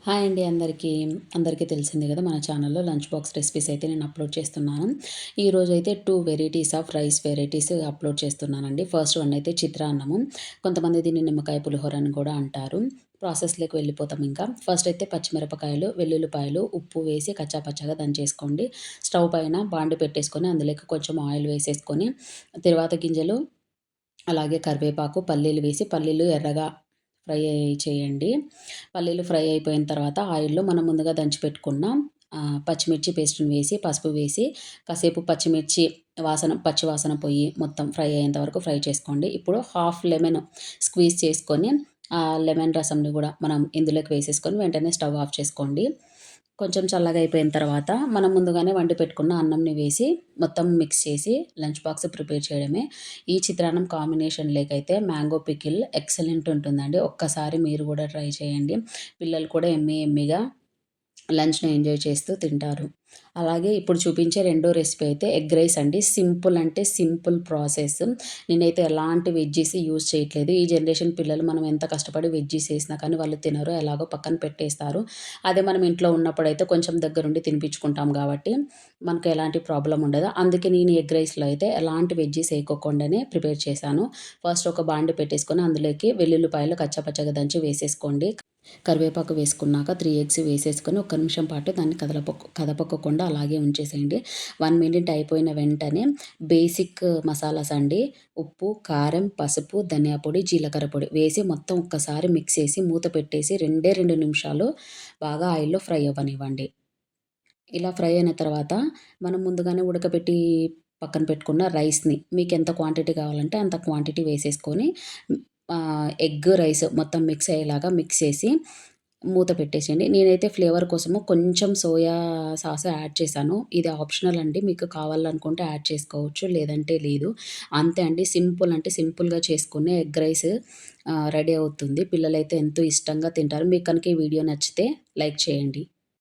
Hi అండి అందరికీ. అందరికీ తెలిసిందే కదా మన ఛానల్‌లో లంచ్ బాక్స్ రెసిపీస్ అయితే నేను అప్లోడ్ చేస్తున్నాను. ఈరోజైతే 2 varieties of rice varieties upload చేస్తున్నానండి. ఫస్ట్ వన్ అయితే చిత్రాన్నము. కొంతమంది దీన్ని నిమ్మకాయ పులిహోర అని కూడా అంటారు. ప్రాసెస్‌లోకి వెళ్ళిపోతాం ఇంకా. ఫస్ట్ అయితే పచ్చిమిరపకాయలు, వెల్లుల్లిపాయలు, ఉప్పు వేసి కచ్చా పచ్చాగా దంచేసుకోండి. స్టవ్ పైన బాండి పెట్టేసుకొని అందులోకి కొంచెం ఆయిల్ వేసేసుకొని, తిరువాత గింజలు, అలాగే కరివేపాకు, పల్లీలు వేసి పల్లీలు ఎర్రగా ఫ్రై చేయండి. పల్లీలు ఫ్రై అయిపోయిన తర్వాత ఆయిల్‌లో మనం ముందుగా దంచి పెట్టుకున్న పచ్చిమిర్చి పేస్ట్‌ని వేసి, పసుపు వేసి కాసేపు పచ్చిమిర్చి పచ్చి వాసన పోయి మొత్తం ఫ్రై అయ్యేంత వరకు ఫ్రై చేసుకోండి. ఇప్పుడు హాఫ్ లెమన్ స్క్వీజ్ చేసుకొని, ఆ లెమన్ రసంని కూడా మనం ఇందులోకి వేసేసుకొని వెంటనే స్టవ్ ఆఫ్ చేసుకోండి. కొంచెం చల్లగా అయిపోయిన తర్వాత మనం ముందుగానే వండి పెట్టుకున్న అన్నంని వేసి మొత్తం మిక్స్ చేసి లంచ్ బాక్స్ ప్రిపేర్ చేయడమే. ఈ చిత్రాన్నం కాంబినేషన్ లేకైతే మ్యాంగో పికిల్ ఎక్సలెంట్ ఉంటుందండి. ఒక్కసారి మీరు కూడా ట్రై చేయండి. పిల్లలు కూడా యమ్మీ యమ్మీగా లంచ్‌ని ఎంజాయ్ చేస్తూ తింటారు. అలాగే ఇప్పుడు చూపించే రెండో రెసిపీ అయితే ఎగ్ రైస్ అండి. సింపుల్ అంటే సింపుల్ ప్రాసెస్. నేనైతే ఎలాంటి వెజ్జీస్ యూజ్ చేయట్లేదు. ఈ జనరేషన్ పిల్లలు మనం ఎంత కష్టపడి వెజ్జీస్ ఏసినా కానీ వాళ్ళు తినరు. ఎలాగో పక్కన పెట్టేస్తారు. అదే మనం ఇంట్లో ఉన్నప్పుడైతే కొంచెం దగ్గరుండి తినిపించుకుంటాం కాబట్టి మనకు ఎలాంటి ప్రాబ్లమ్ ఉండదు. అందుకే నేను ఎగ్ రైస్‌లో అయితే ఎలాంటి వెజ్జీస్ ఏయకోకుండానే ప్రిపేర్ చేశాను. ఫస్ట్ ఒక బాండి పెట్టేసుకొని అందులోకి వెల్లుల్లిపాయలు కచ్చాపచ్చాగా దంచి వేసేసుకోండి. కరివేపాకు వేసుకున్నాక 3 ఎగ్స్ వేసేసుకొని ఒక్క నిమిషం పాటు దాన్ని కదపకుండా అలాగే ఉంచేసేయండి. 1 మినిట్ అయిపోయిన వెంటనే బేసిక్ మసాలాస్ అండి. ఉప్పు, కారం, పసుపు, ధనియా పొడి, జీలకర్ర పొడి వేసి మొత్తం ఒక్కసారి మిక్స్ చేసి మూత పెట్టేసి 2 నిమిషాలు బాగా ఆయిల్‌లో ఫ్రై అవ్వనివ్వండి. ఇలా ఫ్రై అయిన తర్వాత మనం ముందుగానే ఉడకబెట్టి పక్కన పెట్టుకున్న రైస్‌ని మీకెంత క్వాంటిటీ కావాలంటే అంత క్వాంటిటీ వేసేసుకొని ఎగ్, రైస్ మొత్తం మిక్స్ అయ్యేలాగా మిక్స్ చేసి మూత పెట్టేసేయండి. నేనైతే ఫ్లేవర్ కోసము కొంచెం సోయా సాస్ యాడ్ చేశాను. ఇది ఆప్షనల్ అండి. మీకు కావాలనుకుంటే యాడ్ చేసుకోవచ్చు. లేదంటే లేదు. అంతే అండి. సింపుల్ అంటే సింపుల్‌గా చేసుకునే ఎగ్ రైస్ రెడీ అవుతుంది. పిల్లలైతే ఎంతో ఇష్టంగా తింటారు. మీకు కనుక ఈ వీడియో నచ్చితే లైక్ చేయండి.